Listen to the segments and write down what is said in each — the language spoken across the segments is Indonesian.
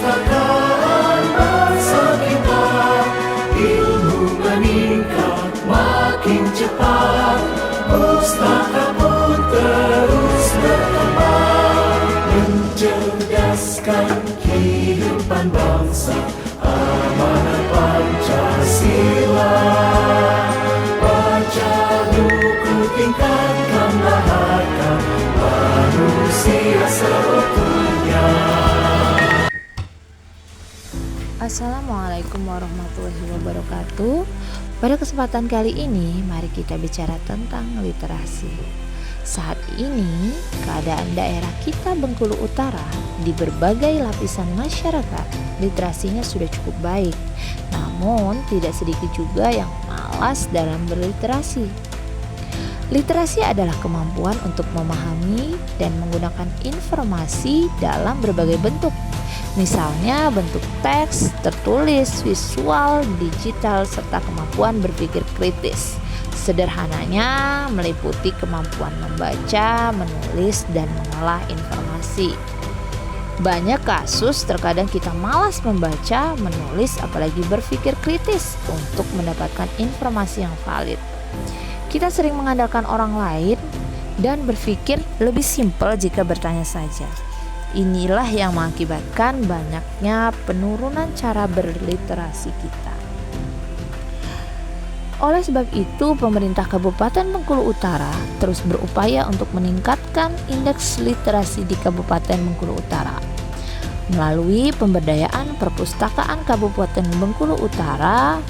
Perpustakaan bangsa kita, ilmu meningkat makin cepat, pustaka pun terus berkembang, mencerdaskan kehidupan bangsa, amanat Pancasila. Baca buku, tingkatkanlah harkat manusia seutuhnya. Assalamualaikum warahmatullahi wabarakatuh. Pada kesempatan kali ini, mari kita bicara tentang literasi. Saat ini, keadaan daerah kita Bengkulu Utara di berbagai lapisan masyarakat, literasinya sudah cukup baik. Namun, tidak sedikit juga yang malas dalam berliterasi. Literasi adalah kemampuan untuk memahami dan menggunakan informasi dalam berbagai bentuk. Misalnya bentuk teks, tertulis, visual, digital, serta kemampuan berpikir kritis. Sederhananya meliputi kemampuan membaca, menulis, dan mengolah informasi. Banyak kasus terkadang kita malas membaca, menulis, apalagi berpikir kritis untuk mendapatkan informasi yang valid. Kita sering mengandalkan orang lain dan berpikir lebih simpel jika bertanya saja. Inilah yang mengakibatkan banyaknya penurunan cara berliterasi kita. Oleh sebab itu, pemerintah Kabupaten Bengkulu Utara terus berupaya untuk meningkatkan indeks literasi di Kabupaten Bengkulu Utara. Melalui pemberdayaan perpustakaan Kabupaten Bengkulu Utara,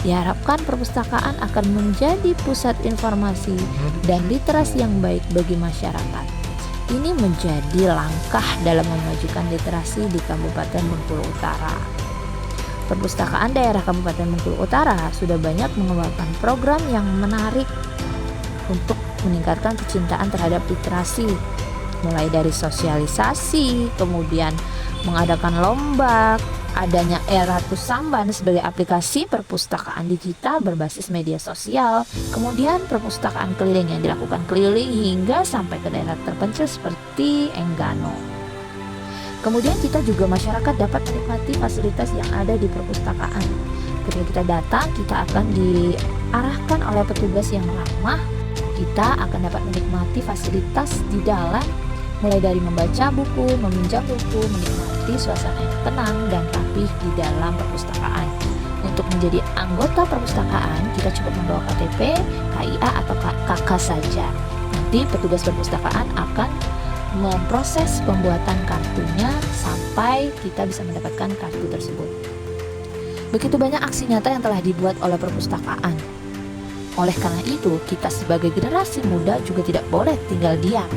diharapkan perpustakaan akan menjadi pusat informasi dan literasi yang baik bagi masyarakat. Ini menjadi langkah dalam memajukan literasi di Kabupaten Bengkulu Utara. Perpustakaan daerah Kabupaten Bengkulu Utara sudah banyak mengeluarkan program yang menarik untuk meningkatkan kecintaan terhadap literasi, mulai dari sosialisasi, kemudian mengadakan lomba, adanya e-Ratus Samban sebagai aplikasi perpustakaan digital berbasis media sosial, kemudian perpustakaan keliling yang dilakukan keliling hingga sampai ke daerah terpencil seperti Enggano. Kemudian kita juga masyarakat dapat menikmati fasilitas yang ada di perpustakaan. Ketika kita datang, kita akan diarahkan oleh petugas yang ramah. Kita akan dapat menikmati fasilitas di dalam, mulai dari membaca buku, meminjam buku, menikmati suasana yang tenang dan rapih di dalam perpustakaan. Untuk menjadi anggota perpustakaan, kita cukup membawa KTP, KIA atau KK saja. Nanti petugas perpustakaan akan memproses pembuatan kartunya sampai kita bisa mendapatkan kartu tersebut. Begitu banyak aksi nyata yang telah dibuat oleh perpustakaan. Oleh karena itu, kita sebagai generasi muda juga tidak boleh tinggal diam.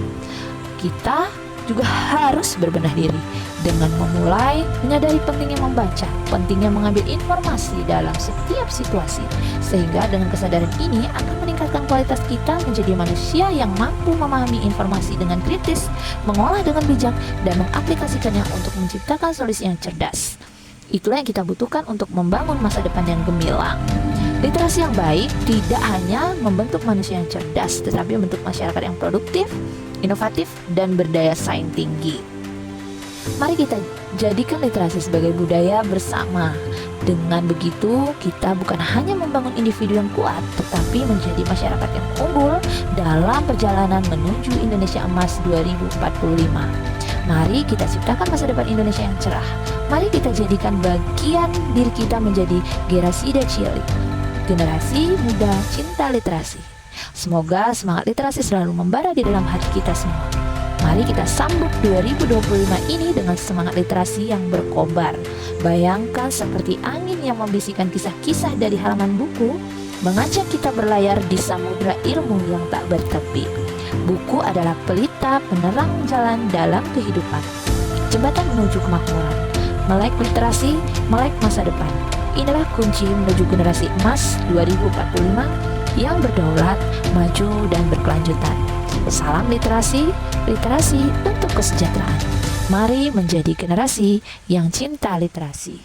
Kita juga harus berbenah diri dengan memulai menyadari pentingnya membaca, pentingnya mengambil informasi dalam setiap situasi, sehingga dengan kesadaran ini akan meningkatkan kualitas kita menjadi manusia yang mampu memahami informasi dengan kritis, mengolah dengan bijak, dan mengaplikasikannya untuk menciptakan solusi yang cerdas. Itulah yang kita butuhkan untuk membangun masa depan yang gemilang. Literasi yang baik tidak hanya membentuk manusia yang cerdas, tetapi membentuk masyarakat yang produktif, inovatif, dan berdaya saing tinggi. Mari kita jadikan literasi sebagai budaya bersama. Dengan begitu, kita bukan hanya membangun individu yang kuat, tetapi menjadi masyarakat yang unggul dalam perjalanan menuju Indonesia Emas 2045. Mari kita ciptakan masa depan Indonesia yang cerah. Mari kita jadikan bagian diri kita menjadi generasi cilik, generasi muda cinta literasi. Semoga semangat literasi selalu membara di dalam hati kita semua. Mari kita sambut 2025 ini dengan semangat literasi yang berkobar. Bayangkan seperti angin yang membisikkan kisah-kisah dari halaman buku, mengajak kita berlayar di samudera ilmu yang tak bertepi. Buku adalah pelita penerang jalan dalam kehidupan, jembatan menuju kemakmuran. Melek literasi, melek masa depan. Inilah kunci menuju generasi emas 2045 yang berdaulat, maju, dan berkelanjutan. Salam literasi, literasi untuk kesejahteraan. Mari menjadi generasi yang cinta literasi.